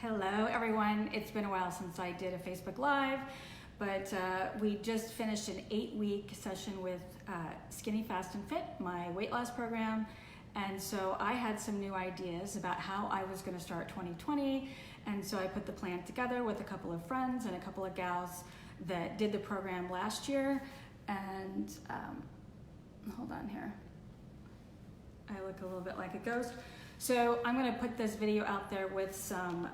Hello everyone. It's been a while since I did a Facebook Live, but we just finished an 8-week session with Skinny Fast and Fit, my weight loss program. And so I had some new ideas about how I was going to start 2020. And so I put the plan together with a couple of friends and a couple of gals that did the program last year. And hold on here. I look a little bit like a ghost. So I'm going to put this video out there with some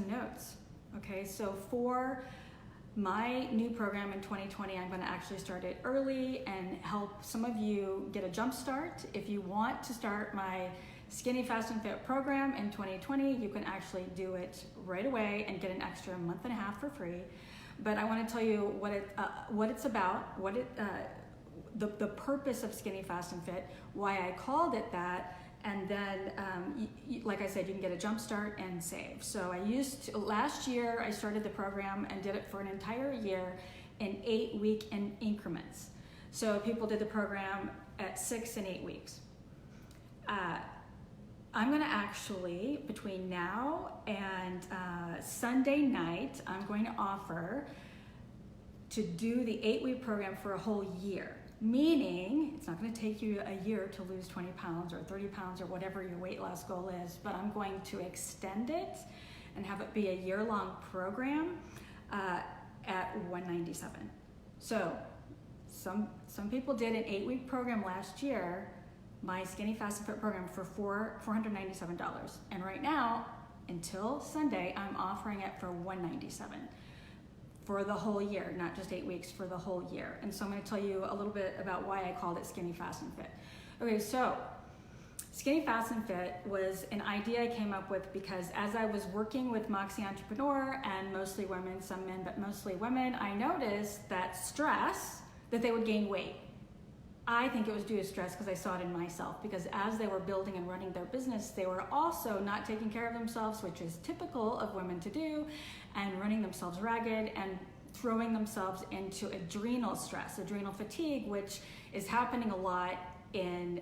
notes. Okay, so for my new program in 2020, I'm going to actually start it early and help some of you get a jump start. If you want to start my Skinny Fast and Fit program in 2020, you can actually do it right away and get an extra month and a half for free. But I want to tell you what it's about, the purpose of Skinny Fast and Fit, why I called it that. And then, like I said, you can get a jump start and save. So last year, I started the program and did it for an entire year in 8-week increments. So people did the program at 6 and 8 weeks. I'm gonna actually, between now and Sunday night, I'm going to offer to do the 8-week program for a whole year. Meaning, it's not going to take you a year to lose 20 pounds or 30 pounds or whatever your weight loss goal is, but I'm going to extend it and have it be a year-long program at $197. So, some people did an 8-week program last year, my Skinny Fast and Fit program for $497. And right now, until Sunday, I'm offering it for $197. For the whole year, not just 8 weeks, for the whole year. And so I'm going to tell you a little bit about why I called it Skinny Fast and Fit. Okay, so Skinny Fast and Fit was an idea I came up with because as I was working with Moxie Entrepreneur and mostly women, some men, but mostly women, I noticed that that they would gain weight. I think it was due to stress because I saw it in myself, because as they were building and running their business, they were also not taking care of themselves, which is typical of women to do, and running themselves ragged and throwing themselves into adrenal stress, adrenal fatigue, which is happening a lot in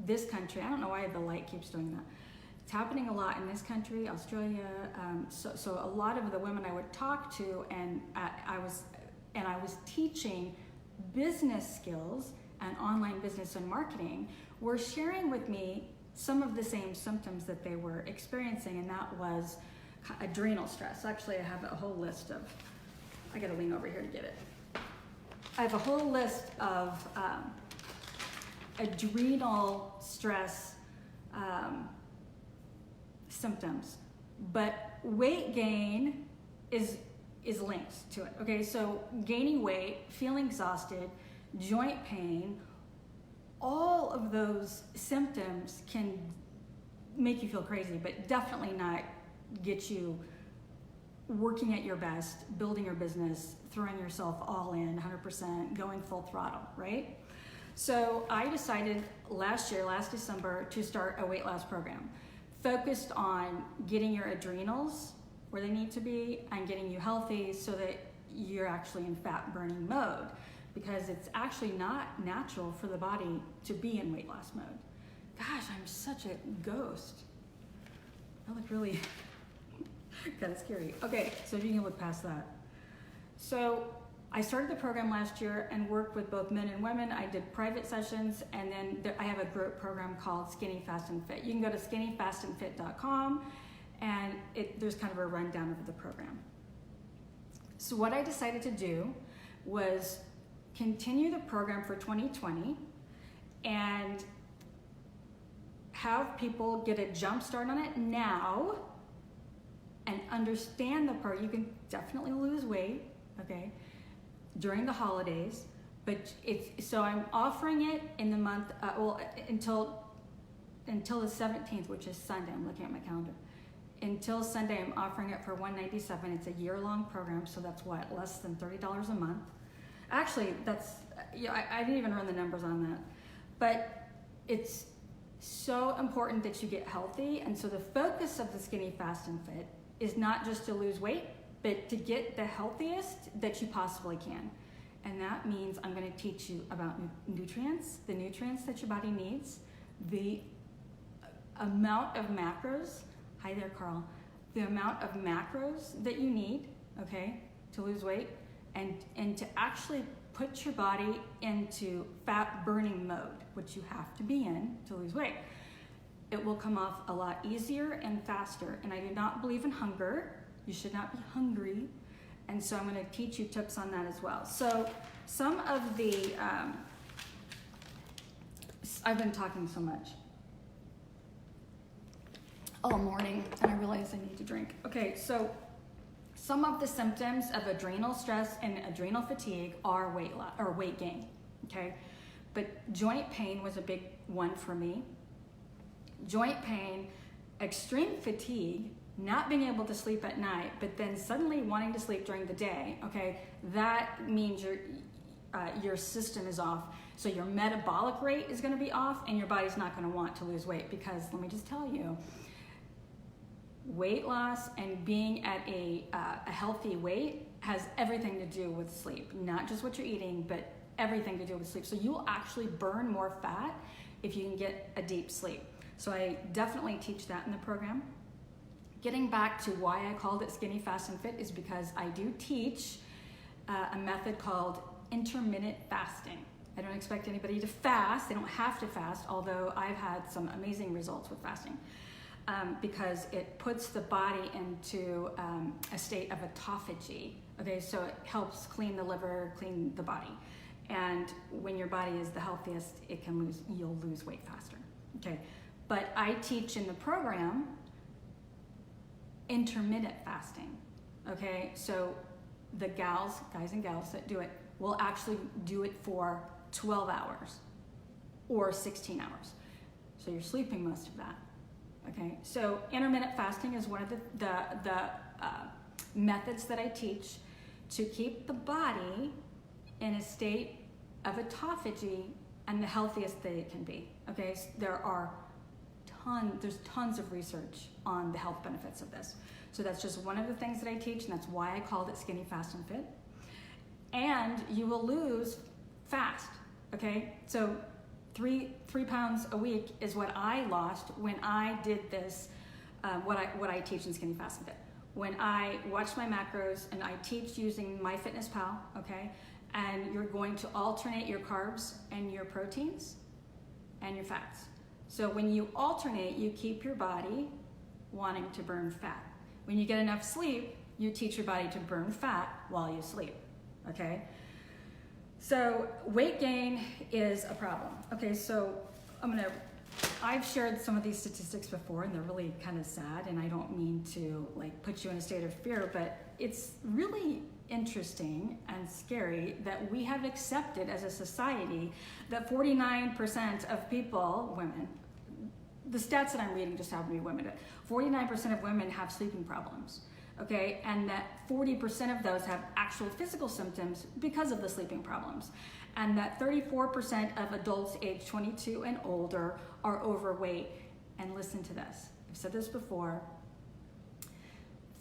this country. I don't know why the light keeps doing that. It's happening a lot in this country, Australia. So a lot of the women I would talk to, and I was teaching business skills and online business and marketing, were sharing with me some of the same symptoms that they were experiencing, and that was adrenal stress. Actually, I have a whole list of, I gotta lean over here to get it. I have a whole list of adrenal stress symptoms, but weight gain is linked to it. Okay, so gaining weight, feeling exhausted, joint pain, all of those symptoms can make you feel crazy, but definitely not get you working at your best, building your business, throwing yourself all in, 100%, going full throttle, right? So I decided last December, to start a weight loss program focused on getting your adrenals where they need to be and getting you healthy so that you're actually in fat burning mode, because it's actually not natural for the body to be in weight loss mode. Gosh, I'm such a ghost. I look really kind of scary. Okay, so you can look past that. So I started the program last year and worked with both men and women. I did private sessions, and then I have a group program called Skinny Fast and Fit. You can go to skinnyfastandfit.com, and there's kind of a rundown of the program. So what I decided to do was continue the program for 2020 and have people get a jump start on it now and understand the part. You can definitely lose weight, okay, during the holidays, but so I'm offering it in the month, until the 17th, which is Sunday. I'm looking at my calendar. Until Sunday, I'm offering it for $197. It's a year-long program, so that's less than $30 a month. Actually, I didn't even run the numbers on that. But it's so important that you get healthy. And so the focus of the Skinny Fast and Fit is not just to lose weight, but to get the healthiest that you possibly can. And that means I'm going to teach you about nutrients, the nutrients that your body needs, the amount of macros, hi there, Carl, the amount of macros that you need, okay, to lose weight, and to actually put your body into fat burning mode, which you have to be in to lose weight. It will come off a lot easier and faster. And I do not believe in hunger. You should not be hungry. And so I'm going to teach you tips on that as well. So some of the, I've been talking so much all morning, and I realize I need to drink. Okay, so some of the symptoms of adrenal stress and adrenal fatigue are weight loss or weight gain, okay? But joint pain was a big one for me. Joint pain, extreme fatigue, not being able to sleep at night, but then suddenly wanting to sleep during the day, okay? That means your system is off. So your metabolic rate is gonna be off, and your body's not gonna want to lose weight, because let me just tell you, weight loss and being at a healthy weight has everything to do with sleep. Not just what you're eating, but everything to do with sleep. So you will actually burn more fat if you can get a deep sleep. So I definitely teach that in the program. Getting back to why I called it Skinny, Fast, and Fit is because I do teach a method called intermittent fasting. I don't expect anybody to fast. They don't have to fast, although I've had some amazing results with fasting. Because it puts the body into a state of autophagy. Okay, so it helps clean the liver, clean the body. And when your body is the healthiest, you'll lose weight faster. Okay, but I teach in the program intermittent fasting. Okay, so the guys and gals that do it will actually do it for 12 hours or 16 hours. So you're sleeping most of that. Okay, so intermittent fasting is one of the methods that I teach to keep the body in a state of autophagy and the healthiest that it can be. Okay, so there's tons of research on the health benefits of this. So that's just one of the things that I teach, and that's why I called it Skinny, Fast, and Fit. And you will lose fast. Okay, so 3 pounds a week is what I lost when I did this, what I teach in Skinny, Fast, and Fit. When I watched my macros, and I teach using MyFitnessPal, okay? And you're going to alternate your carbs and your proteins and your fats. So when you alternate, you keep your body wanting to burn fat. When you get enough sleep, you teach your body to burn fat while you sleep, okay? So weight gain is a problem. Okay, so I've shared some of these statistics before, and they're really kind of sad, and I don't mean to put you in a state of fear, but it's really interesting and scary that we have accepted as a society that 49% of people, women, the stats that I'm reading just happen to be women, but 49% of women have sleeping problems. Okay, and that 40% of those have actual physical symptoms because of the sleeping problems. And that 34% of adults age 22 and older are overweight. And listen to this, I've said this before,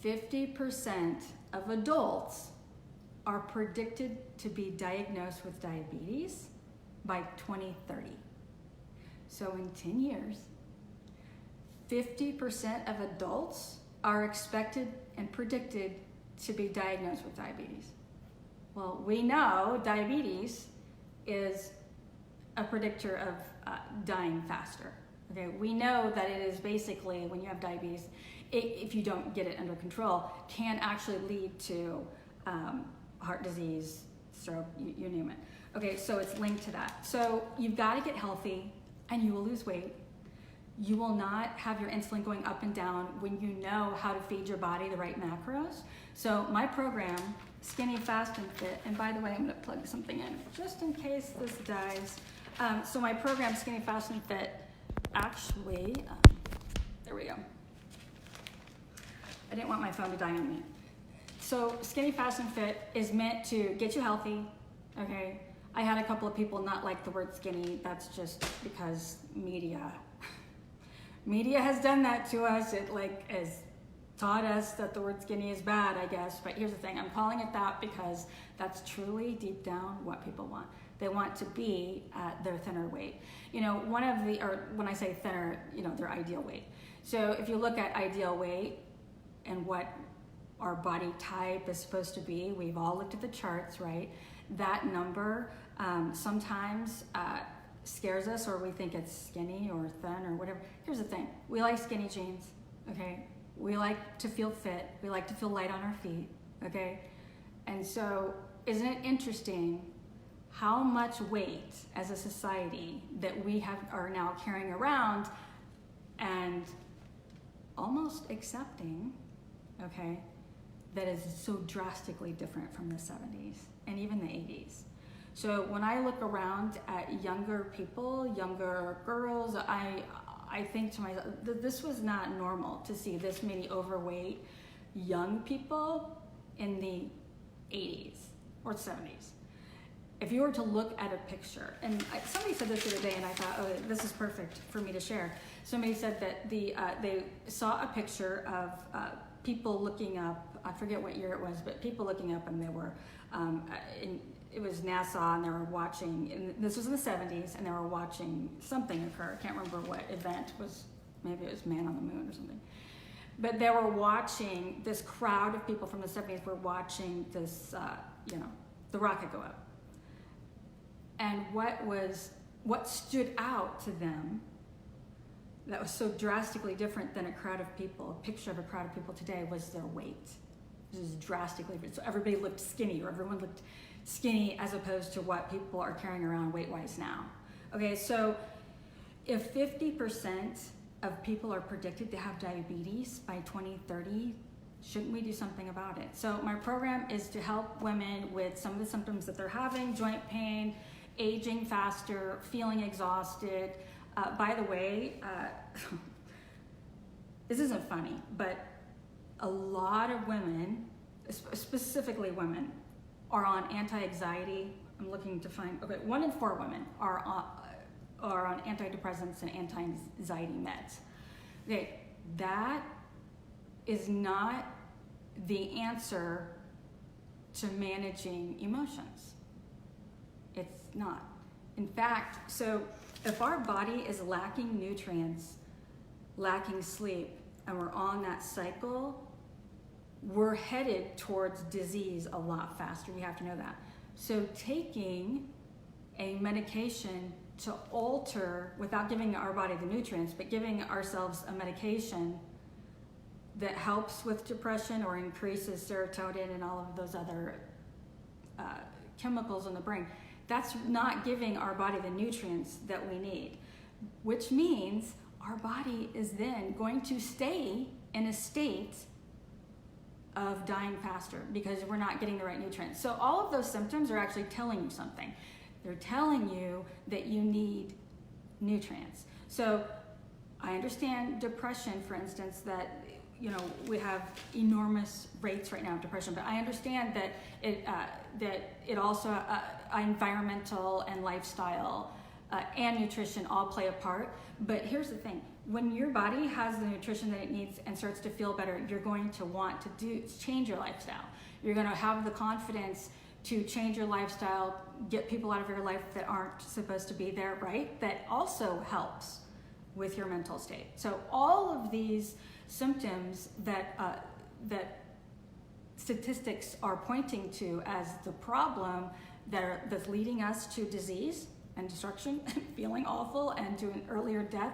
50% of adults are predicted to be diagnosed with diabetes by 2030. So in 10 years, 50% of adults are expected and predicted to be diagnosed with diabetes. Well, we know diabetes is a predictor of dying faster. Okay, we know that it is basically, when you have diabetes, if you don't get it under control, can actually lead to heart disease, stroke, you name it. Okay, so it's linked to that. So you've got to get healthy, and you will lose weight. You will not have your insulin going up and down when you know how to feed your body the right macros. So my program, Skinny, Fast, and Fit, and by the way, I'm going to plug something in just in case this dies. So my program, Skinny, Fast, and Fit, actually, there we go. I didn't want my phone to die on me. So Skinny, Fast, and Fit is meant to get you healthy, okay? I had a couple of people not like the word skinny. That's just because media has done that to us. It has taught us that the word skinny is bad, I guess. But here's the thing, I'm calling it that because that's truly deep down what people want. They want to be at their thinner weight. When I say thinner, their ideal weight. So if you look at ideal weight, and what our body type is supposed to be. We've all looked at the charts, right? That number sometimes scares us, or we think it's skinny or thin or whatever. Here's the thing. We like skinny jeans, okay? We like to feel fit. We like to feel light on our feet, okay? And so isn't it interesting how much weight as a society that we are now carrying around and almost accepting, okay, that is so drastically different from the 70s and even the 80s. So when I look around at younger people, younger girls, I think to myself, this was not normal to see this many overweight young people in the 80s or 70s. If you were to look at a picture, and somebody said this the other day, and I thought, oh, this is perfect for me to share. Somebody said that they saw a picture of people looking up, I forget what year it was, but people looking up, and they were, it was NASA, and they were watching, and this was in the 70s, and they were watching something occur. I can't remember what event was, maybe it was Man on the Moon or something. But they were watching, this crowd of people from the 70s were watching this, the rocket go up. And what stood out to them that was so drastically different than a crowd of people, a picture of a crowd of people today, was their weight. This is drastically different. So everybody looked skinny, or everyone looked skinny, as opposed to what people are carrying around weight-wise now. Okay, so if 50% of people are predicted to have diabetes by 2030, shouldn't we do something about it? So my program is to help women with some of the symptoms that they're having: joint pain, aging faster, feeling exhausted. By the way, this isn't funny, but a lot of women, specifically women, are on anti-anxiety. I'm looking to find, 1 in 4 women are on antidepressants and anti-anxiety meds. Okay, that is not the answer to managing emotions. It's not. In fact, so if our body is lacking nutrients, lacking sleep, and we're on that cycle, we're headed towards disease a lot faster. You have to know that. So taking a medication to alter, without giving our body the nutrients, but giving ourselves a medication that helps with depression or increases serotonin and all of those other chemicals in the brain, that's not giving our body the nutrients that we need, which means our body is then going to stay in a state of dying faster because we're not getting the right nutrients. So all of those symptoms are actually telling you something. They're telling you that you need nutrients. So I understand depression, for instance, that we have enormous rates right now of depression, but I understand that it also environmental and lifestyle and nutrition all play a part. But here's the thing: when your body has the nutrition that it needs and starts to feel better, you're going to want to change your lifestyle. You're going to have the confidence to change your lifestyle, get people out of your life that aren't supposed to be there, right? That also helps with your mental state. So all of these symptoms that statistics are pointing to as the problem that's leading us to disease and destruction and feeling awful and to an earlier death,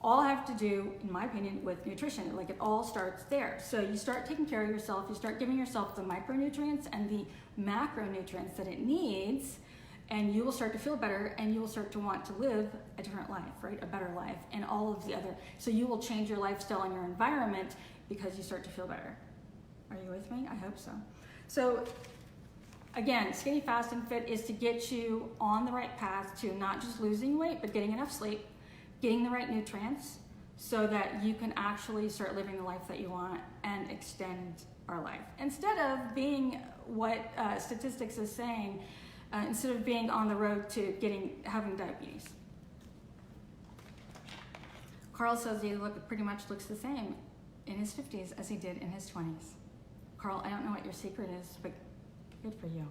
all have to do, in my opinion, with nutrition. Like, it all starts there. So you start taking care of yourself, you start giving yourself the micronutrients and the macronutrients that it needs, and you will start to feel better, and you will start to want to live a different life, right? A better life, and all of the other. So you will change your lifestyle and your environment because you start to feel better. Are you with me? I hope so. So again, Skinny Fast and Fit is to get you on the right path to not just losing weight, but getting enough sleep, getting the right nutrients, so that you can actually start living the life that you want and extend our life. Instead of being what statistics is saying, instead of being on the road to having diabetes. Carl says he pretty much looks the same in his 50s as he did in his 20s. Carl, I don't know what your secret is, but good for you.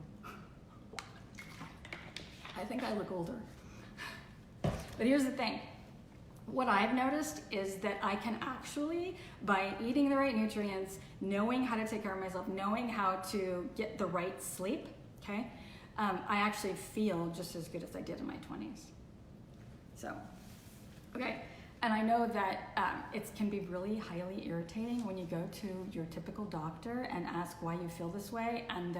I think I look older. But here's the thing. what I've noticed is that I can actually, by eating the right nutrients, knowing how to take care of myself, knowing how to get the right sleep, okay, I actually feel just as good as I did in my 20s. So, okay. And I know that it can be really highly irritating when you go to your typical doctor and ask why you feel this way, and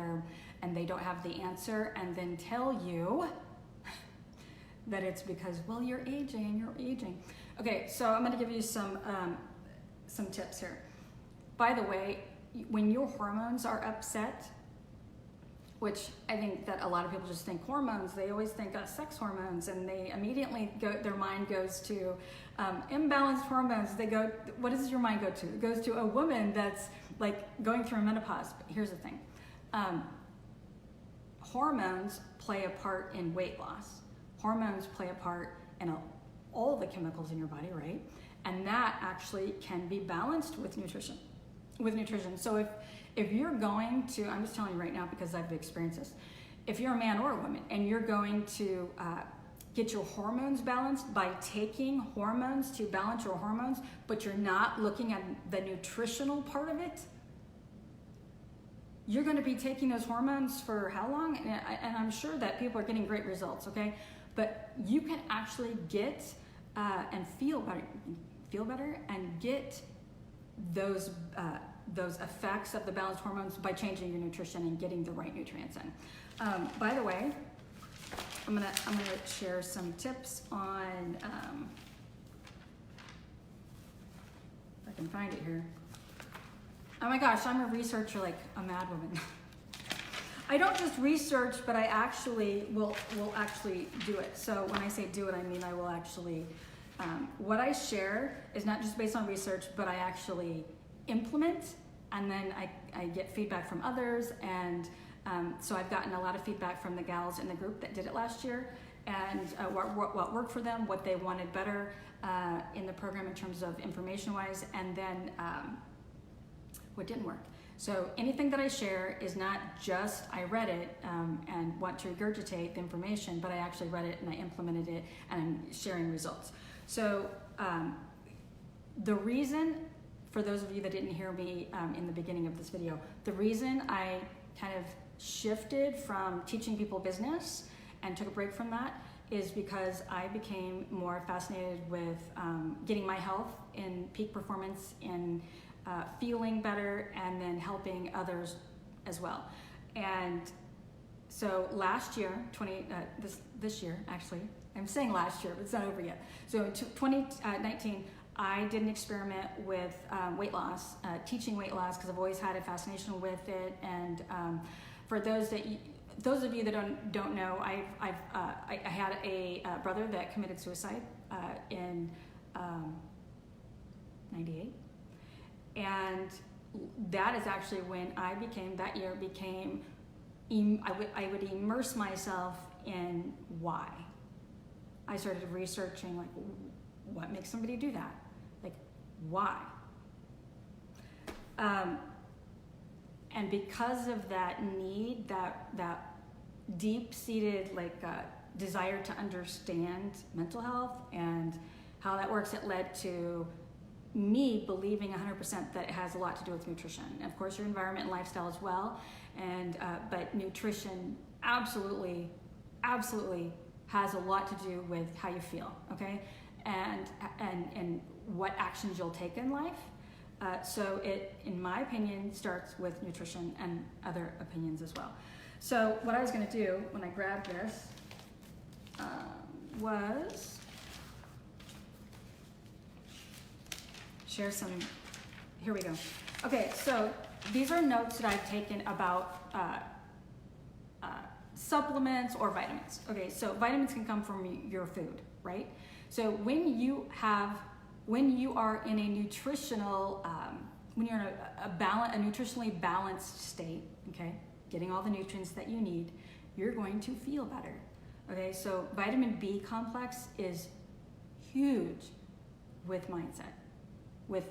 they don't have the answer, and then tell you that it's because, well, you're aging. Okay, so I'm going to give you some tips here. By the way, when your hormones are upset, which I think that a lot of people just think hormones, they always think sex hormones, and they immediately their mind goes to imbalanced hormones. What does your mind go to? It goes to a woman that's like going through menopause. But here's the thing. Hormones play a part in weight loss. Hormones play a part in all the chemicals in your body, right? And that actually can be balanced with nutrition. So if you're going to, I'm just telling you right now because I've experienced this, if you're a man or a woman and you're going to get your hormones balanced by taking hormones to balance your hormones, but you're not looking at the nutritional part of it, you're going to be taking those hormones for how long? And I'm sure that people are getting great results, okay? But you can actually get and feel better and get those effects of the balanced hormones by changing your nutrition and getting the right nutrients in. By the way, I'm gonna share some tips on. If I can find it here. Oh my gosh, I'm a researcher like a mad woman. I don't just research, but I actually will actually do it. So when I say do it, I mean I will actually. What I share is not just based on research, but I actually implement, and then I get feedback from others, and so I've gotten a lot of feedback from the gals in the group that did it last year, and what worked for them, what they wanted better in the program in terms of information-wise, and then what didn't work. So anything that I share is not just I read it and want to regurgitate the information, but I actually read it and I implemented it and I'm sharing results. So the reason, for those of you that didn't hear me in the beginning of this video, the reason I kind of shifted from teaching people business and took a break from that is because I became more fascinated with getting my health in peak performance, in feeling better, and then helping others as well. And so last year, this year actually, I'm saying last year, but it's not over yet. So in 2019, I did an experiment with weight loss, teaching weight loss, because I've always had a fascination with it. And for those of you that don't know, I had a brother that committed suicide in '98, and that is actually when I would immerse myself in why. I started researching, like, what makes somebody do that? Like, why? And because of that need, that deep-seated, like, desire to understand mental health and how that works, it led to me believing 100% that it has a lot to do with nutrition. And of course, your environment and lifestyle as well. And but nutrition absolutely has a lot to do with how you feel, okay? And what actions you'll take in life. So it, in my opinion, starts with nutrition and other opinions as well. So what I was gonna do when I grabbed this was share some, here we go. Okay, so these are notes that I've taken about supplements or vitamins. Okay, so vitamins can come from your food, right? So when you are in a nutritional, when you're in a nutritionally balanced state, okay, getting all the nutrients that you need, you're going to feel better. Okay, so vitamin B complex is huge with mindset, with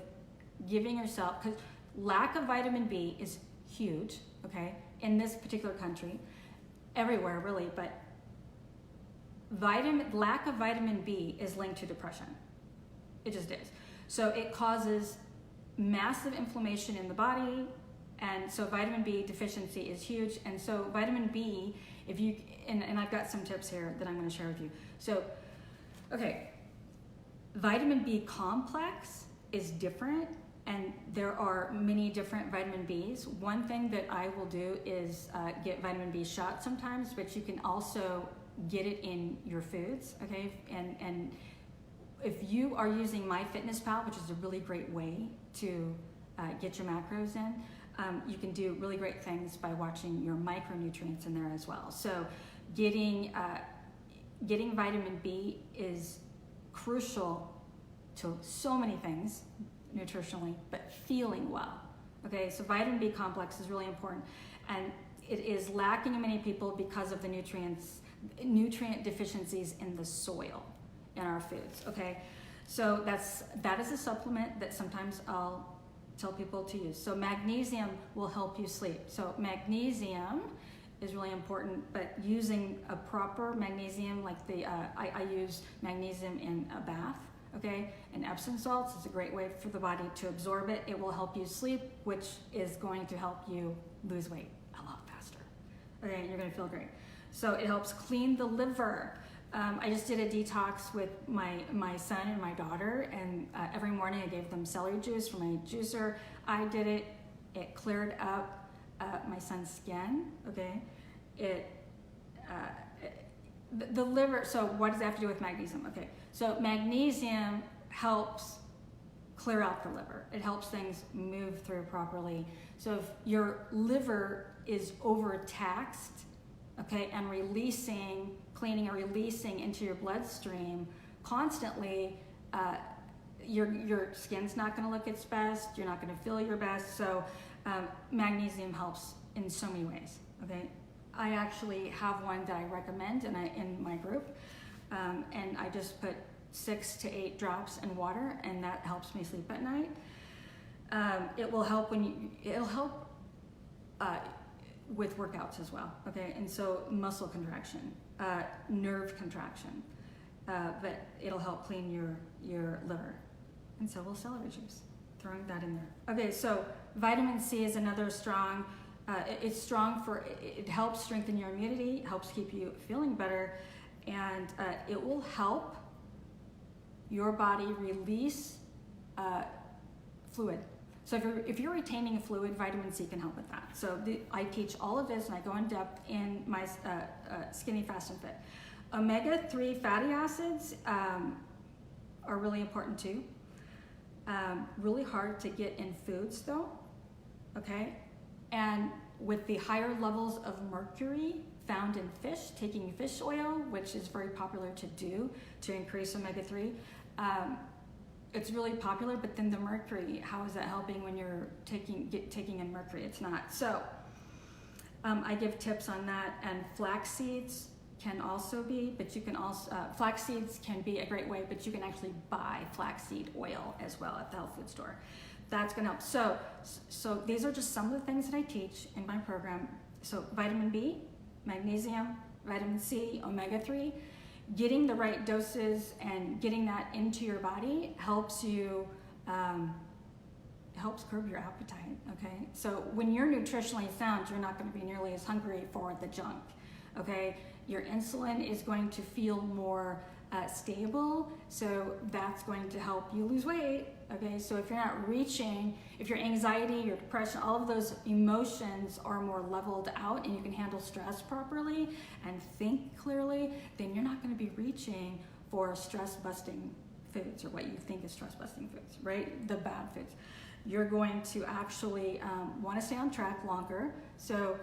giving yourself, because lack of vitamin B is huge, okay, in this particular country, everywhere really, but lack of vitamin B is linked to depression. It just is. So it causes massive inflammation in the body, and so vitamin B deficiency is huge. And so vitamin B, if you, and I've got some tips here that I'm going to share with you. So, okay, vitamin B complex is different, and there are many different vitamin Bs. One thing that I will do is get vitamin B shots sometimes, but you can also get it in your foods, okay? And if you are using MyFitnessPal, which is a really great way to get your macros in, you can do really great things by watching your micronutrients in there as well. So getting vitamin B is crucial to so many things nutritionally, but feeling well. Okay, so vitamin B complex is really important, and it is lacking in many people because of the nutrient deficiencies in the soil in our foods. Okay, so that is a supplement that sometimes I'll tell people to use. So magnesium will help you sleep. So magnesium is really important, but using a proper magnesium, like I use magnesium in a bath, okay? And Epsom salts is a great way for the body to absorb it. It will help you sleep, which is going to help you lose weight a lot faster. Okay, you're gonna feel great. So it helps clean the liver. I just did a detox with my son and my daughter, and every morning I gave them celery juice from my juicer. I did it. It cleared up my son's skin, okay? The liver, so what does that have to do with magnesium? Okay, so magnesium helps clear out the liver. It helps things move through properly. So if your liver is overtaxed, okay, and cleaning and releasing into your bloodstream constantly, your skin's not going to look its best. You're not going to feel your best. So magnesium helps in so many ways. Okay, I actually have one that I recommend in my group, and I just put 6 to 8 drops in water, and that helps me sleep at night. It will help it'll help with workouts as well, okay? And so muscle contraction, nerve contraction, but it'll help clean your liver. And so will celery juice, throwing that in there. Okay, so vitamin C is another strong, it's strong it helps strengthen your immunity, helps keep you feeling better, and it will help your body release fluid. So if you're retaining a fluid, vitamin C can help with that. So I teach all of this, and I go in depth in my Skinny Fast and Fit. Omega-3 fatty acids are really important too. Really hard to get in foods though, okay? And with the higher levels of mercury found in fish, taking fish oil, which is very popular to do to increase omega-3, it's really popular, but then the mercury, how is that helping when you're taking in mercury? It's not. So I give tips on that, and flax seeds can also be, but you can also, flax seeds can be a great way, but you can actually buy flaxseed oil as well at the health food store. That's gonna help. So these are just some of the things that I teach in my program. So vitamin B, magnesium, vitamin C, omega-3, getting the right doses and getting that into your body helps you, helps curb your appetite, okay? So when you're nutritionally sound, you're not gonna be nearly as hungry for the junk, okay? Your insulin is going to feel more stable, so that's going to help you lose weight, okay? So if you're not reaching, if your anxiety, your depression, all of those emotions are more leveled out and you can handle stress properly and think clearly, then you're not gonna be reaching for stress-busting foods, or what you think is stress-busting foods, right? The bad foods. You're going to actually wanna stay on track longer. So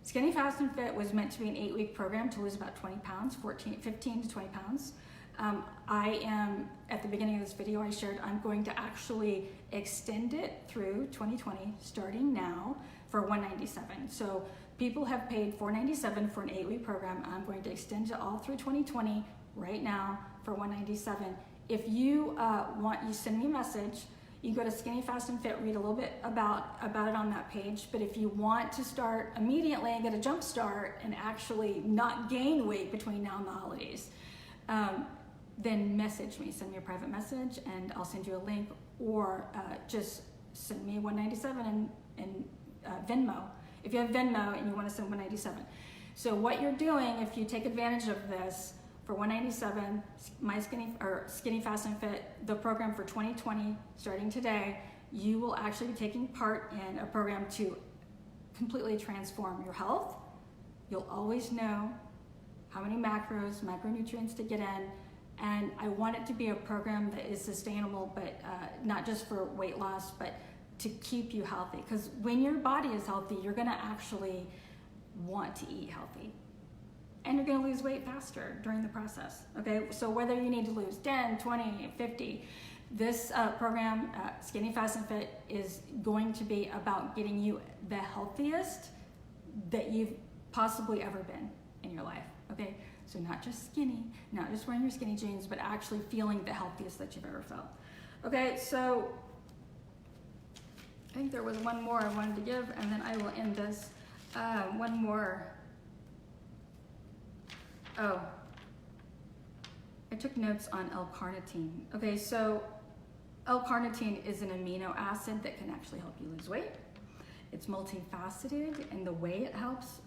Skinny Fast and Fit was meant to be an 8-week program to lose about 20 pounds, 15 to 20 pounds. I am, at the beginning of this video I shared, I'm going to actually extend it through 2020, starting now, for $197. So people have paid $497 for an 8-week program. I'm going to extend it all through 2020 right now for $197. If you you send me a message. You go to Skinny Fast and Fit, read a little bit about it on that page. But if you want to start immediately and get a jump start and actually not gain weight between now and the holidays, then message me, send me a private message, and I'll send you a link, or just send me 197 in Venmo. If you have Venmo and you want to send 197. So what you're doing, if you take advantage of this, for 197, my Skinny Fast and Fit, the program for 2020, starting today, you will actually be taking part in a program to completely transform your health. You'll always know how many macros, micronutrients to get in, and I want it to be a program that is sustainable, but not just for weight loss, but to keep you healthy. Because when your body is healthy, you're gonna actually want to eat healthy. And you're gonna lose weight faster during the process, okay? So whether you need to lose 10, 20, 50, this program, Skinny Fast and Fit, is going to be about getting you the healthiest that you've possibly ever been in your life, okay? So not just skinny, not just wearing your skinny jeans, but actually feeling the healthiest that you've ever felt. Okay, so I think there was one more I wanted to give, and then I will end this. One more. Oh, I took notes on Lcarnitine. Okay, so Lcarnitine is an amino acid that can actually help you lose weight. It's multifaceted in the way it helps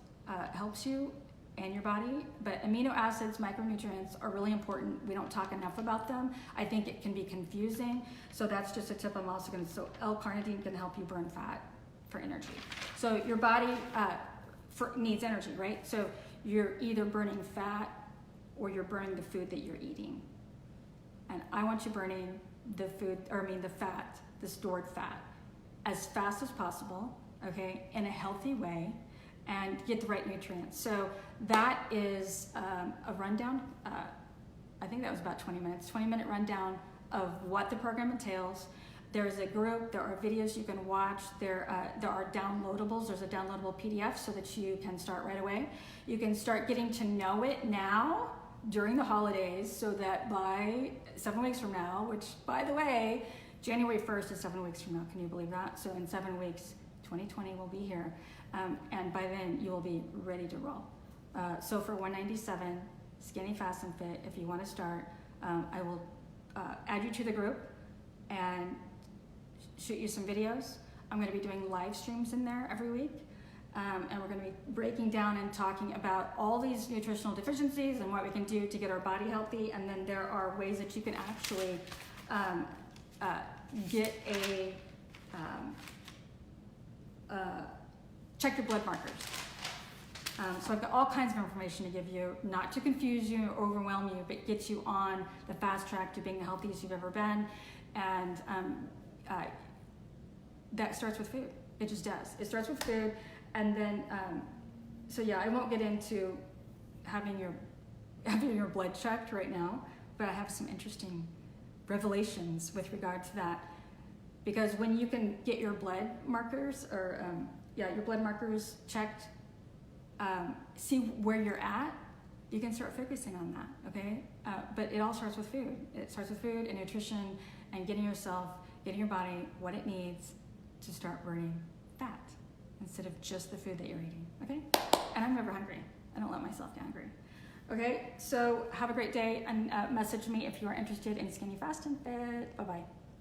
you and your body, but amino acids, micronutrients are really important. We don't talk enough about them. I think it can be confusing, so that's just a tip I'm also gonna, so Lcarnitine can help you burn fat for energy. So your body needs energy, right? So you're either burning fat or you're burning the food that you're eating. And I want you burning the fat, the stored fat, as fast as possible, okay, in a healthy way, and get the right nutrients. So that is a rundown. I think that was about 20 minutes, 20-minute rundown of what the program entails. There's a group, there are videos you can watch, there are downloadables. There's a downloadable PDF so that you can start right away. You can start getting to know it now during the holidays, so that by 7 weeks from now, which by the way, January 1st is 7 weeks from now, can you believe that? So in 7 weeks, 2020 will be here. And by then you will be ready to roll. So for 197, Skinny Fast and Fit, if you want to start, I will add you to the group and shoot you some videos. I'm going to be doing live streams in there every week. And we're going to be breaking down and talking about all these nutritional deficiencies and what we can do to get our body healthy. And then there are ways that you can actually get check your blood markers. So I've got all kinds of information to give you, not to confuse you or overwhelm you, but get you on the fast track to being the healthiest you've ever been. And that starts with food. It just does. It starts with food. And then, so yeah, I won't get into having your blood checked right now, but I have some interesting revelations with regard to that. Because when you can get your blood markers, or your blood markers checked, see where you're at, you can start focusing on that, okay? But it all starts with food. It starts with food and nutrition and getting your body what it needs to start burning fat instead of just the food that you're eating, okay? And I'm never hungry. I don't let myself get hungry. Okay, so have a great day, and message me if you are interested in Skinny Fast and Fit. Bye-bye.